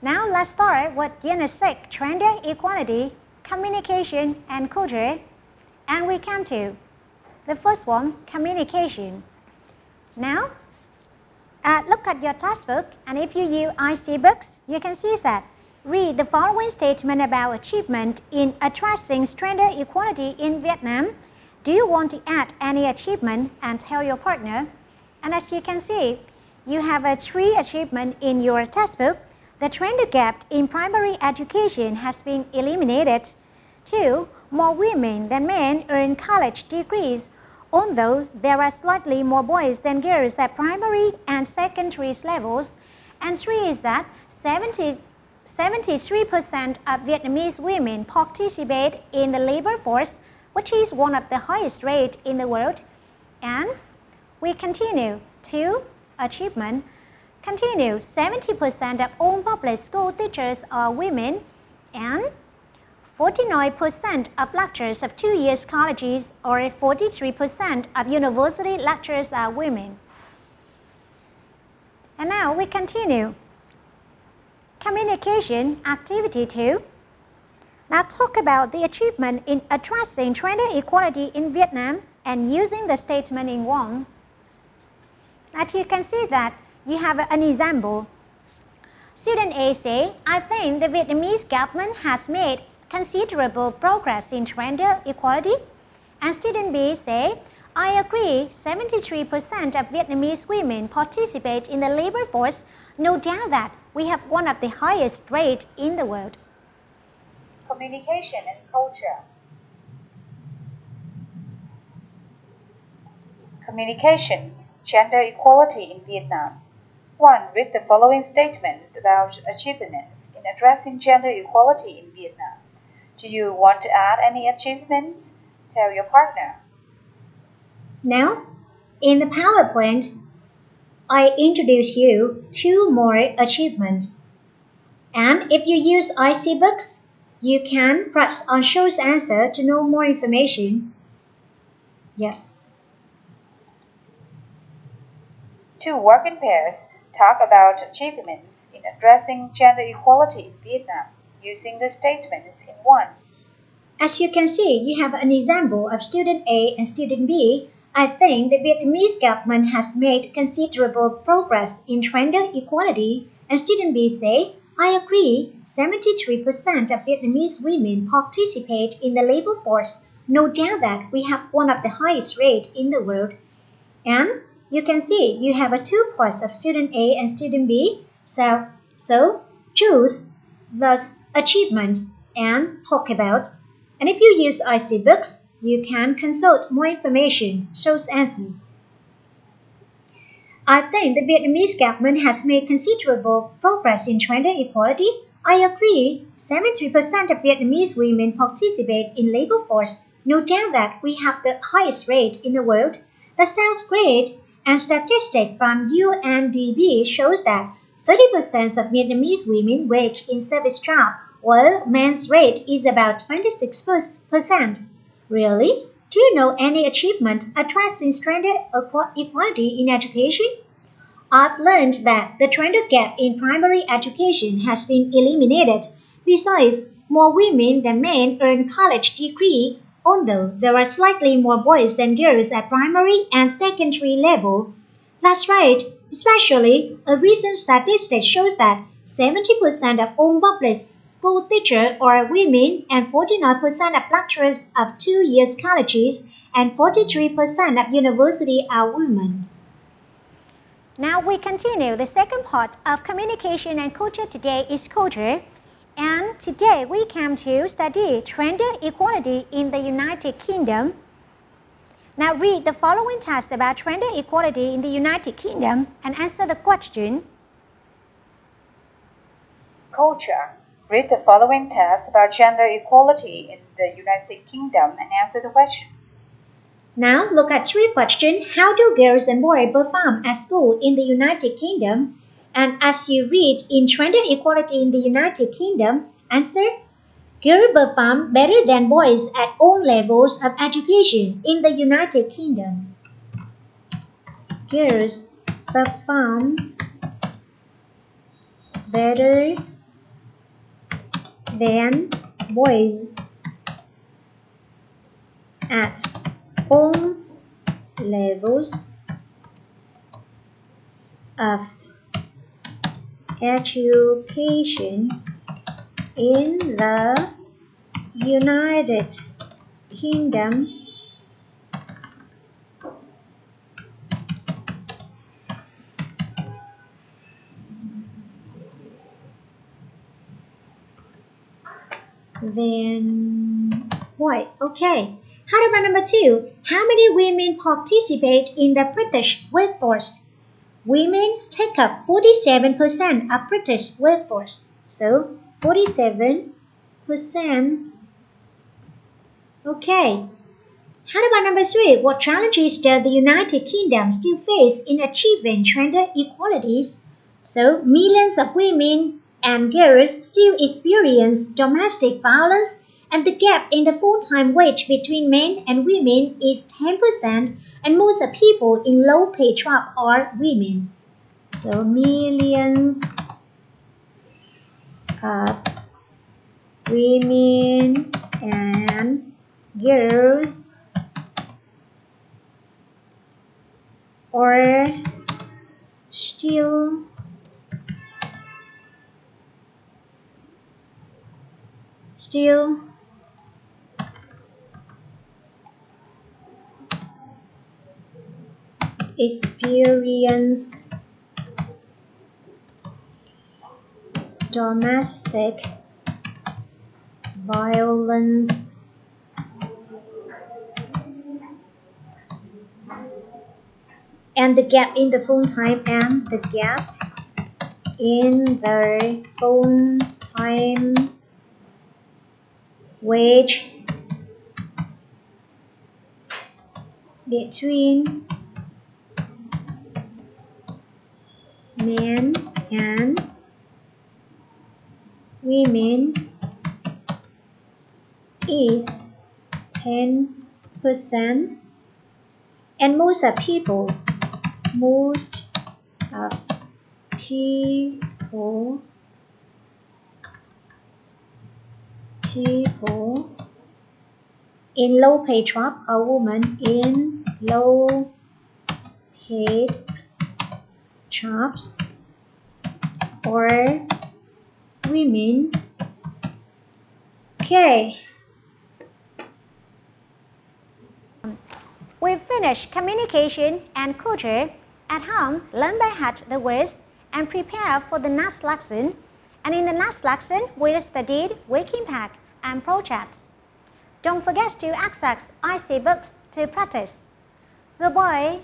Now let's start with Unit 6, Gender Equality, Communication and Culture. And we come to the first one, communication. Now, look at your textbook, and if you use IseeBooks, you can see that. Read the following statement about achievement in addressing gender equality in Vietnam. Do you want to add any achievement and tell your partner? And as you can see, you have 3 achievements in your textbook. The gender gap in primary education has been eliminated. 2. More women than men earn college degrees, although there are slightly more boys than girls at primary and secondary levels. And 3 is that 73% of Vietnamese women participate in the labor force, which is one of the highest rates in the world. And we continue to achievement. Continue, 70% of all public school teachers are women, and 49% of lecturers of 2 years colleges or 43% of university lecturers are women. And now we continue. Communication activity 2. Now talk about the achievement in addressing gender equality in Vietnam and using the statement in 1. As you can see that you have an example. Student A say, I think the Vietnamese government has made considerable progress in gender equality. And student B say, I agree, 73% of Vietnamese women participate in the labor force. No doubt that we have one of the highest rates in the world. Communication and culture. Communication, gender equality in Vietnam. 1. Read the following statements about achievements in addressing gender equality in Vietnam. Do you want to add any achievements? Tell your partner. Now, in the PowerPoint, I introduce you 2 more achievements. And if you use IseeBooks, you can press on Show Answer to know more information. Yes. 2. Work in pairs. Talk about achievements in addressing gender equality in Vietnam using the statements in 1. As you can see, you have an example of student A and student B. I think the Vietnamese government has made considerable progress in gender equality. And student B say, I agree, 73% of Vietnamese women participate in the labor force. No doubt that we have one of the highest rates in the world. And you can see you have 2 parts of student A and student B. So choose the achievement and talk about. And if you use IseeBooks, you can consult more information, shows answers. I think the Vietnamese government has made considerable progress in gender equality. I agree, 73% of Vietnamese women participate in labor force. No doubt that we have the highest rate in the world. That sounds great. And statistics from UNDP shows that 30% of Vietnamese women work in service job, while men's rate is about 26%. Really? Do you know any achievement addressing gender equality in education? I've learned that the gender gap in primary education has been eliminated. Besides, more women than men earn college degree, although there are slightly more boys than girls at primary and secondary level. That's right, especially a recent statistic shows that 70% of all public school teachers are women and 49% of lecturers of 2 years colleges and 43% of university are women. Now we continue. The second part of communication and culture today is culture. And today we come to study gender equality in the United Kingdom. Now read the following text about gender equality in the United Kingdom and answer the question. Culture. Read the following text about gender equality in the United Kingdom and answer the questions. Now look at 3 questions. How do girls and boys perform at school in the United Kingdom? And as you read in gender equality in the United Kingdom, answer. Girls perform better than boys at all levels of education in the United Kingdom. Girls perform better than boys at all levels of education in the United Kingdom than white. Okay. How about number 2? How many women participate in the British workforce? Women take up 47% of British workforce. So 47%. Okay. How about number 3? What challenges does the United Kingdom still face in achieving gender equalities? So millions of women and girls still experience domestic violence, and the gap in the full-time wage between men and women is 10%, and most of people in low-paid jobs are women. So millions of women and girls are still experience domestic violence, and the gap in the full-time wage between men and women is 10%, and most of people in low-paid jobs are women in low-paid jobs or women. Okay. We've finished communication and culture. At home, learn by heart the words and prepare for the next lesson. And in the next lesson, we studied work impact and projects. Don't forget to access IseeBooks to practice. Goodbye.